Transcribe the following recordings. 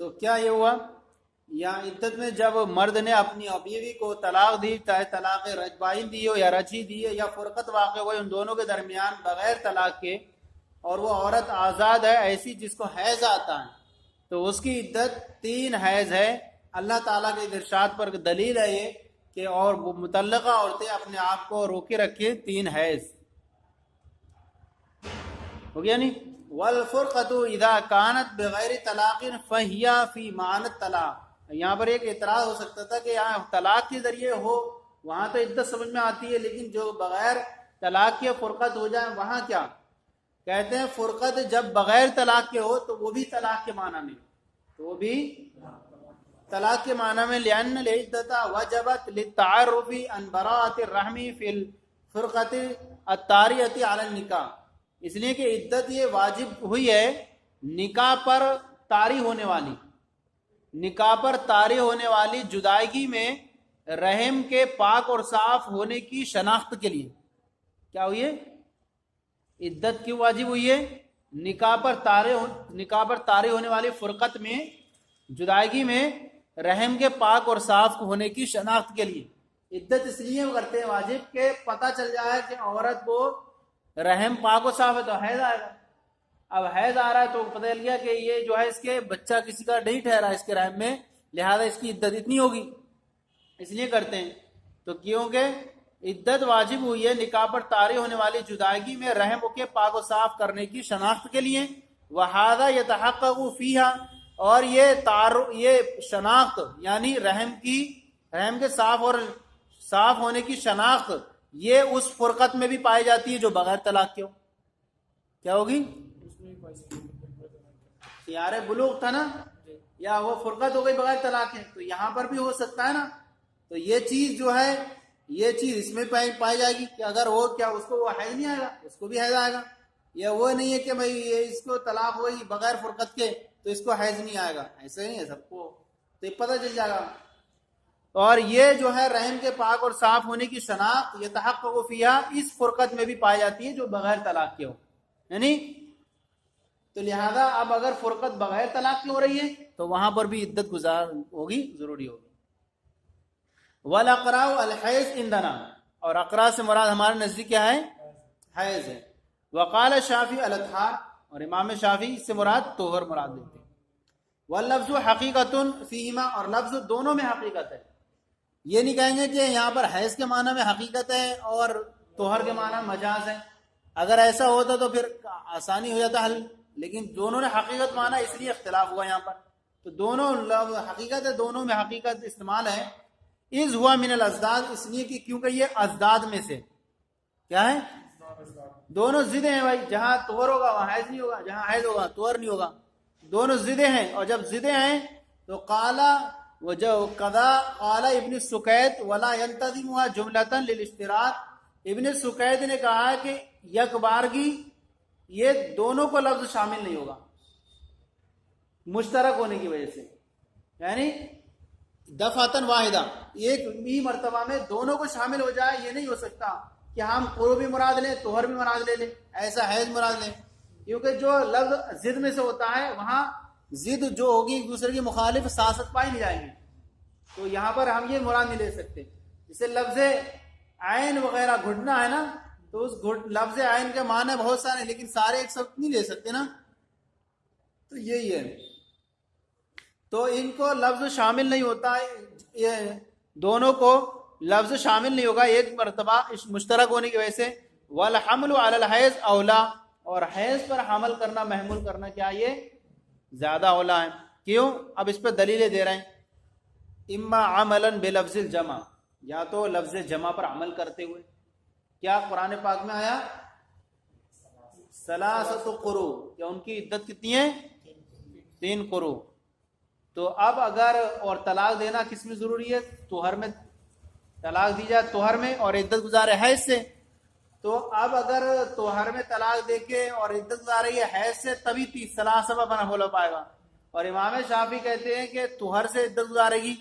تو کیا یہ ہوا، یا عدت میں جب مرد نے اپنی بیوی کو طلاق دی، چاہے طلاق رجبائن دی ہو یا رجی دی ہے یا فرقت واقع ہوئی ان دونوں کے درمیان بغیر طلاق کے، اور وہ عورت آزاد ہے ایسی جس کو حیض آتا ہے، تو اس کی عدت 3 حیض ہے۔ اللہ تعالیٰ کے ارشاد پر دلیل ہے یہ کہ اور متعلقہ عورتیں اپنے آپ کو روکے رکھیں 3 حیض، ہو گیا نہیں؟ والفرقۃ اذا كانت بغیر طلاق فهي في معنى الطلاق۔ یہاں پر ایک اعتراض ہو سکتا تھا کہ یہاں طلاق کے ذریعے ہو وہاں تو عدت سمجھ میں آتی ہے، لیکن جو بغیر طلاق کے فرقت ہو جائے وہاں کیا؟ کہتے ہیں فرقت جب بغیر طلاق کے ہو تو وہ بھی طلاق کے معنی میں، تو وہ بھی طلاق کے معنی میں، لأن العدۃ وجبت للتعرف عن براءۃ الرحم فی الفرقۃ الطاریۃ علی النکاح، اس لیے کہ عدت یہ واجب ہوئی ہے نکاح پر طاری ہونے والی، نکاح پر طاری ہونے والی جدائیگی میں رحم کے پاک اور صاف ہونے کی شناخت کے لیے۔ کیا ہوئی ہے؟ عدت کیوں واجب ہوئی ہے؟ نکاح پر طاری ہونے والی فرقت میں، جدائیگی میں رحم کے پاک اور صاف ہونے کی شناخت کے لیے عدت اس لیے کرتے ہیں واجب کہ پتہ چل جائے کہ عورت کو رحم پاک و صاف ہے تو حیض آئے گا۔ اب حیض آ رہا ہے تو پتہ چل گیا کہ یہ جو ہے اس کے بچہ کسی کا نہیں ٹھہرا اس کے رحم میں، لہذا اس کی عدت اتنی ہوگی، اس لیے کرتے ہیں۔ تو کیونکہ عدت واجب ہوئی ہے نکاح پر طاری ہونے والی جدائیگی میں رحم کے پاک و صاف کرنے کی شناخت کے لیے، وَهَذَا يَتَحَقَّقُ فِيهَا، اور یہ شناخت یعنی رحم کے صاف ہونے کی شناخت یہ اس فرقت میں بھی پائی جاتی ہے جو بغیر طلاق کے ہو۔ کیا ہوگی؟ خیار بلوغ تھا نا، یا وہ فرقت ہو گئی بغیر طلاق کے، تو یہاں پر بھی ہو سکتا ہے نا، تو یہ چیز جو ہے یہ چیز اس میں پائی جائے گی کہ اگر وہ کیا اس کو وہ حیض نہیں آئے گا، اس کو بھی حیض آئے گا، یا وہ نہیں ہے کہ بھائی یہ اس کو طلاق ہوئی بغیر فرقت کے تو اس کو حیض نہیں آئے گا، ایسے نہیں ہے سب کو، تو یہ پتہ چل جائے گا۔ اور یہ جو ہے رحم کے پاک اور صاف ہونے کی شناخت یہ تحقق فیہا اس فرقت میں بھی پائی جاتی ہے جو بغیر طلاق کے ہو، یعنی تو لہذا اب اگر فرقت بغیر طلاق کی ہو رہی ہے تو وہاں پر بھی عدت گزار ہوگی، ضروری ہوگی۔ والاقراء الحیض عندنا، اور اقراء سے مراد ہمارے نزدیک کیا ہے؟ حیض ہے۔ وقال الشافعی الاطہار، اور امام شافعی اس سے مراد طہر مراد لیتے ہیں۔ واللفظ حقیقت فیہما، اور لفظ دونوں میں حقیقت ہے، یہ نہیں کہیں گے کہ یہاں پر حیض کے معنی میں حقیقت ہے اور طہر کے معنی میں مجاز ہے، اگر ایسا ہوتا تو پھر آسانی ہو جاتا حل، لیکن دونوں نے حقیقت مانا اس لیے اختلاف ہوا یہاں پر، تو دونوں حقیقت ہے، دونوں میں حقیقت استعمال ہے۔ اذ ہوا من الازداد، اس لیے کہ کیونکہ یہ ازداد میں سے کیا ہے؟ دونوں ضدیں ہیں بھائی، جہاں طہر ہوگا وہاں حیض نہیں ہوگا، جہاں حیض ہوگا طہر نہیں ہوگا، دونوں ضدیں ہیں، اور جب ضدیں ہیں تو قال ابن سکیت ولا يلتزمها جملة للاشتراک، ابن سکیت نے کہا کہ یک بارگی یہ دونوں کو لفظ شامل نہیں ہوگا مشترک ہونے کی وجہ سے، یعنی دفعتاً واحدہ ایک بھی مرتبہ میں دونوں کو شامل ہو جائے، یہ نہیں ہو سکتا کہ ہم قرو بھی مراد لیں طہر بھی مراد لے لیں، ایسا حیض مراد لیں، کیونکہ جو لفظ ضد میں سے ہوتا ہے وہاں ضد جو ہوگی ایک دوسرے کی مخالف ساست پائی نہیں جائیں گی، تو یہاں پر ہم یہ مراد نہیں لے سکتے۔ جسے لفظ عین وغیرہ گھٹنا ہے نا، تو اس لفظ عین کے معنی بہت سارے ہیں لیکن سارے ایک ساتھ نہیں لے سکتے نا، تو یہی ہے، تو ان کو لفظ شامل نہیں ہوتا ہے، دونوں کو لفظ شامل نہیں ہوگا ایک مرتبہ اس مشترک ہونے کی وجہ سے۔ والحمل علی الحیض اولا، اور حیض پر حمل کرنا محمول کرنا کیا یہ زیادہ اولا ہے، کیوں؟ اب اس پہ دلیلیں دے رہے ہیں۔ اما عملا بلفظ الجمع، یا تو لفظ جمع پر عمل کرتے ہوئے، کیا قرآن پاک میں آیا ثلاثۃ قروء، کیا ان کی عدت کتنی ہے؟ 3 قروء، تو اب اگر اور طلاق دینا کس میں ضروری ہے؟ طہر میں طلاق دی جائے طہر میں اور عدت گزارے حیض سے، تو اب اگر طہر میں طلاق دے کے اور عدت گزارے ہے حیض سے تبھی 30 ثلاثہ بنا ہو پائے گا، اور امام شافعی کہتے ہیں کہ طہر سے عدت گزارے گی،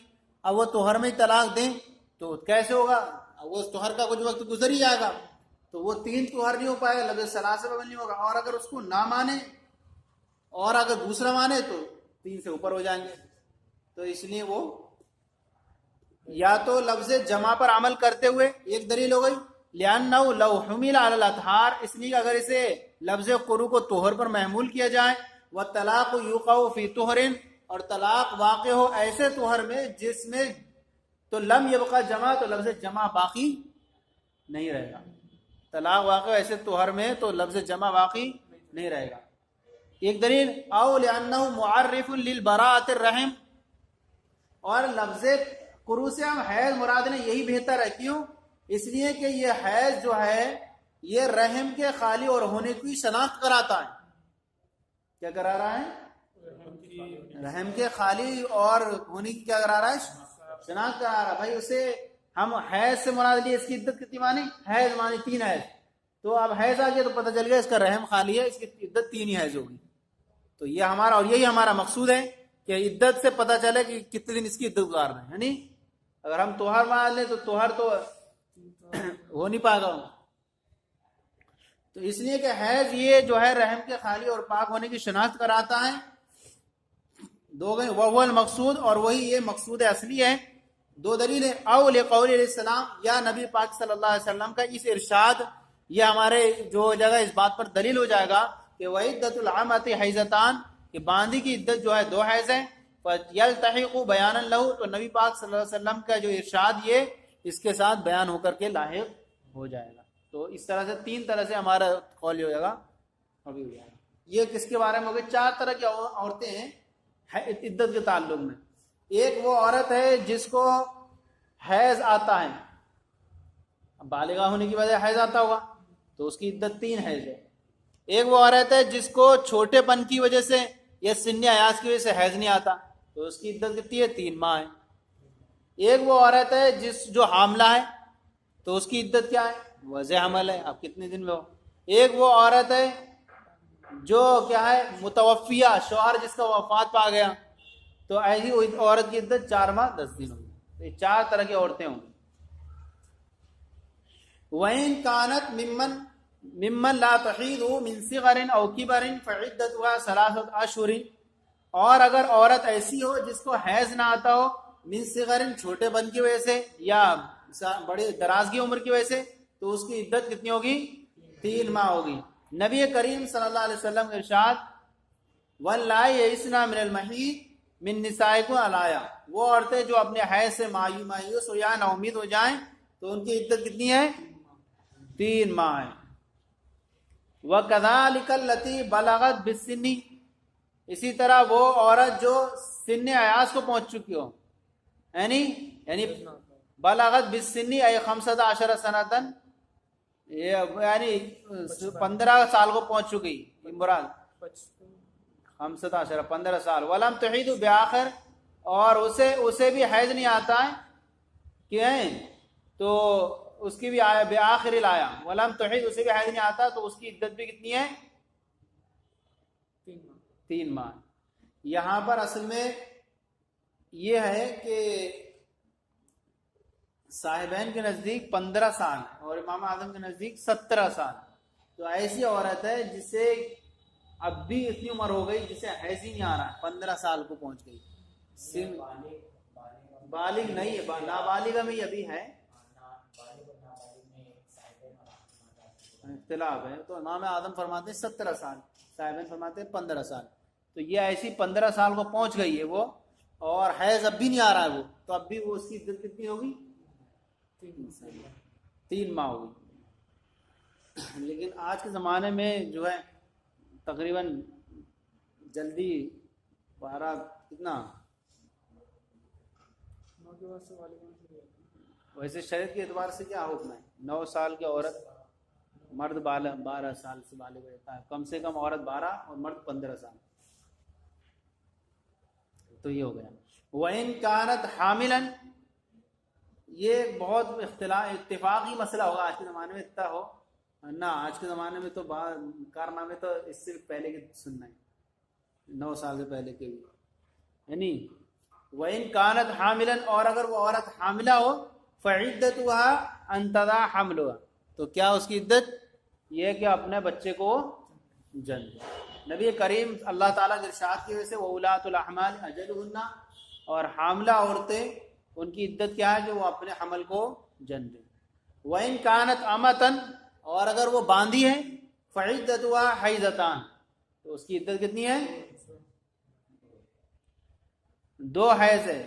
اب وہ طہر میں ہی طلاق دیں تو کیسے ہوگا؟ وہ طہر کا کچھ وقت گزر ہی جائے گا، تو وہ 3 طہر نہیں ہو پائے گا، لفظ ثلاثہ نہیں ہوگا، اور اگر اس کو نہ مانے اور اگر دوسرا مانے تو 3 سے اوپر ہو جائیں گے. تو اس لیے وہ یا تو لفظ جمع پر عمل کرتے ہوئے ایک دلیل ہو گئی، لِأَنَّهُ لَوْ حُمِلَ عَلَى الْأَطْهَارِ، اس لیے اگر اسے لفظ قروء کو طہر پر محمول کیا جائے، وَالطَّلَاقُ يُقَعُ فِي طُہْرٍ، اور طلاق واقع ہو ایسے طہر میں جس میں تو لم یبقى جمع، تو لفظ جمع باقی نہیں رہے گا. طلاق واقع ہو ایسے طہر میں تو لفظ جمع باقی نہیں رہے گا. ایک دلیل او لأنه معرف للبراءة الرحم، اور لفظ قروء سے ہم حیض مراد نے یہی بہتر ہے. کیوں؟ اس لیے کہ یہ حیض جو ہے یہ رحم کے خالی اور ہونے کی شناخت کراتا ہے. کیا کرا رہا ہے؟ رحم کے خالی اور ہونے کی کیا کرا رہا ہے؟ شناخت کرا رہا ہے. بھائی اسے ہم حیض سے مراد لیے، اس کی عدت کتنی مانی؟ حیض مانی 3 حیض. تو اب حیض آ گیا تو پتہ چل گیا اس کا رحم خالی ہے، اس کی عدت 3 ہی حیض ہوگی. تو یہ ہمارا اور یہی ہمارا مقصود ہے کہ عدت سے پتہ چلے کہ کتنے دن اس کی عدت گزارنا ہے. یعنی اگر ہم طہر مان لیں تو طہر تو ہو نہیں پائے گا. تو اس لیے کہ حیض یہ جو ہے رحم کے خالی اور پاک ہونے کی شناخت کراتا ہے. دو گئے وہ المقصود، اور وہی یہ مقصود اصلی ہے. 2 دلیلیں، او لقول علیہ السلام، یا نبی پاک صلی اللہ علیہ وسلم کا اس ارشاد، یہ ہمارے جو جگہ اس بات پر دلیل ہو جائے گا کہ وعدۃ العامۃ حیضتان، کہ باندی کی عدت جو ہے 2 حیض ہے. فیلتحق بیانا لہ، تو نبی پاک صلی اللہ علیہ وسلم کا جو ارشاد یہ اس کے ساتھ بیان ہو کر کے لاحق ہو جائے گا. تو اس طرح سے 3 طرح سے ہمارا قول ہو جائے گا. ابھی ہو جائے گا. یہ کس کے بارے میں ہو گئے؟ 4 طرح کی عورتیں ہیں عدت کے تعلق میں. ایک وہ عورت ہے جس کو حیض آتا ہے، بالغہ ہونے کی وجہ حیض آتا ہوگا تو اس کی عدت 3 حیض ہے. ایک وہ عورت ہے جس کو چھوٹے پن کی وجہ سے یا سن ایاس کی وجہ سے حیض نہیں آتا تو اس کی عدت کتنی ہے؟ 3 ماہ ہے. ایک وہ عورت ہے جو حاملہ ہے تو اس کی عدت کیا ہے؟ وضع حمل ہے. اب کتنے دن میں ہو. ایک وہ عورت ہے جو کیا ہے؟ متوفیہ، شوہر جس کا وفات پا گیا، تو ایسی عورت کی عدت 4 ماہ 10 دن ہوگی. یہ 4 طرح کی عورتیں ہوں گی. وَإِن كَانَتْ ممن لا تحیض من صغر او کبر فعدتها 3 اشہر، اور اگر عورت ایسی ہو جس کو حیض نہ آتا ہو، من صغر چھوٹے پن کی وجہ سے یا بڑی درازگی عمر کی وجہ سے، تو اس کی عدت کتنی ہوگی؟ 3 ماہ ہوگی. نبی کریم صلی اللہ علیہ وسلم کا ارشاد، واللائے یئسن من المحیض من نسائکم الایا، وہ عورتیں جو اپنے حیض سے مایوس ہو جائیں، نا امید ہو جائیں، تو ان کی عدت کتنی ہے؟ 3 ماہ ہے. وَكَذَلِكَ الَّتِي بَلَغَتْ بِالسِّنِّ، اسی طرح وہ عورت جو سن ایاس کو پہنچ چکی ہو، یعنی بلغت بالسن ای 15 سنتن، یعنی 15 سال کو پہنچ چکی مراد، 15 سال. وَلَمْ تُحِيضُ بِآخِرٍ، اور اسے بھی حیض نہیں آتا ہے کہ تو اس کی بھی بآخر الآیا، ولم تحیض، اسے بھی حیض نہیں آتا تو اس کی عدت بھی کتنی ہے؟ 3 ماہ. یہاں پر اصل میں یہ ہے کہ صاحبین کے نزدیک 15 سال اور امام اعظم کے نزدیک 17 سال. تو ایسی عورت ہے جسے اب بھی اتنی عمر ہو گئی جسے حیض ہی نہیں آ رہا، 15 سال کو پہنچ گئی. بالغ نہیں ہے، نابالغہ میں ابھی ہے اختلاف ہے. تو امام اعظم فرماتے ہیں 17 سال، صاحبین فرماتے ہیں 15 سال. تو یہ ایسی 15 سال کو پہنچ گئی ہے وہ، اور حیض اب بھی نہیں آ رہا ہے وہ، تو اب بھی وہ اس کی عدت کتنی ہوگی؟ 3 ماہ ہوگی. لیکن آج کے زمانے میں جو ہے تقریباً جلدی 12 کتنا، ویسے شریعت کے اعتبار سے کیا حکم ہے؟ 9 سال کی عورت، مرد 12 سال سے بالغ رہتا ہے، کم سے کم عورت 12 اور مرد 15 سال. تو یہ ہو گیا. وَإِن كَانَتْ حَامِلًا، یہ بہت اتفاقی مسئلہ ہوگا آج کے زمانے میں، اتنا ہو نہ آج کے زمانے میں تو کارنامے تو اس سے پہلے کے سننا ہے، 9 سال سے پہلے کے بھی. یعنی وَإِن كَانَتْ حَامِلًا، اور اگر وہ عورت حاملہ ہو، فَعِدَّتُهَا أَن تَضَعَ حَمْلُهَا، تو کیا اس کی عدت یہ ہے کہ اپنے بچے کو جن دے. نبی کریم اللہ تعالیٰ کے ارشاد کی وجہ سے وَأُولَاتُ الْأَحْمَالِ أَجَلُهُنَّ، اور حاملہ عورتیں ان کی عدت کیا ہے؟ جو وہ اپنے حمل کو جن دیں. وَإِن كَانَتْ أَمَةً، اور اگر وہ باندھی ہے، فَعِدَّتُهَا حَيْضَتَانِ، تو اس کی عدت کتنی ہے؟ 2 حیض ہے.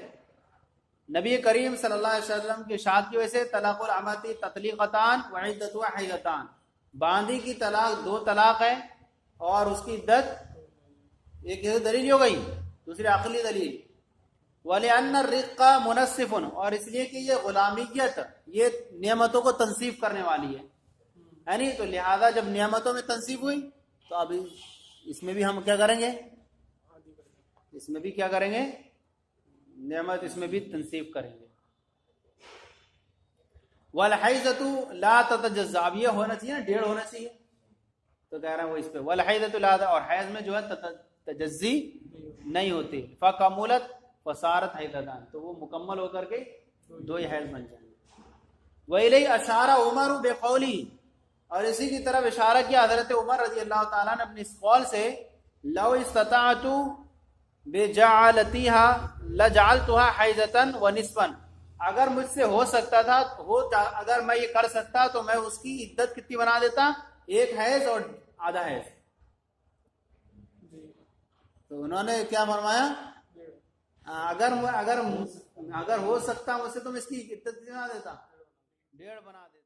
نبی کریم صلی اللہ علیہ وسلم کی ارشاد کی وجہ سے طلاق الامتی تطلیقتان وعدتها حیضتان، باندھی کی طلاق 2 طلاق ہے اور اس کی عدت، ایک دلیل ہو گئی، دوسری عقلی دلیل. وَلِأَنَّ الرِّقَّ مُنَصِّفٌ، اور اس لیے کہ یہ غلامیت یہ نعمتوں کو تنصیف کرنے والی ہے، یعنی تو لہذا جب نعمتوں میں تنصیف ہوئی تو اب اس میں بھی ہم کیا کریں گے؟ اس میں بھی کیا کریں گے؟ نعمت اس میں بھی تنصیف کریں گے. وَالْحَيْضَةُ لَا تَتَجَزَّأُ، اب یہ ہونا چاہیے نا، 1.5 ہونا چاہیے، تو کہہ رہا ہے وہ اس پہ وَالْحَيْضَةُ لَا، اور حیض میں جو ہے تجزی نہیں ہوتی. فَكَمُلَتْ فَصَارَتْ حَيْضَتَانِ، تو وہ مکمل ہو کر کے 2 حیض بن جائیں گے. وَإِلَيْهِ أَشَارَ عُمَرُ بِقَوْلِهِ، اور اسی کی طرف اشارہ کیا حضرت عمر رضی اللہ تعالیٰ نے اپنے اس قول سے، لَوْ اسْتَطَعْتُ بِجَعَلَتِهَا لَجَعَلْتُهَا حَيْضَةً وَنِصْفًا، اگر مجھ سے ہو سکتا تھا، اگر میں یہ کر سکتا تو میں اس کی عدت کتنی بنا دیتا؟ 1 حیض اور آدھا حیض. تو انہوں نے کیا فرمایا؟ اگر ہو سکتا مجھ سے تو میں اس کی عدت بنا دیتا، 1.5 بنا دیتا.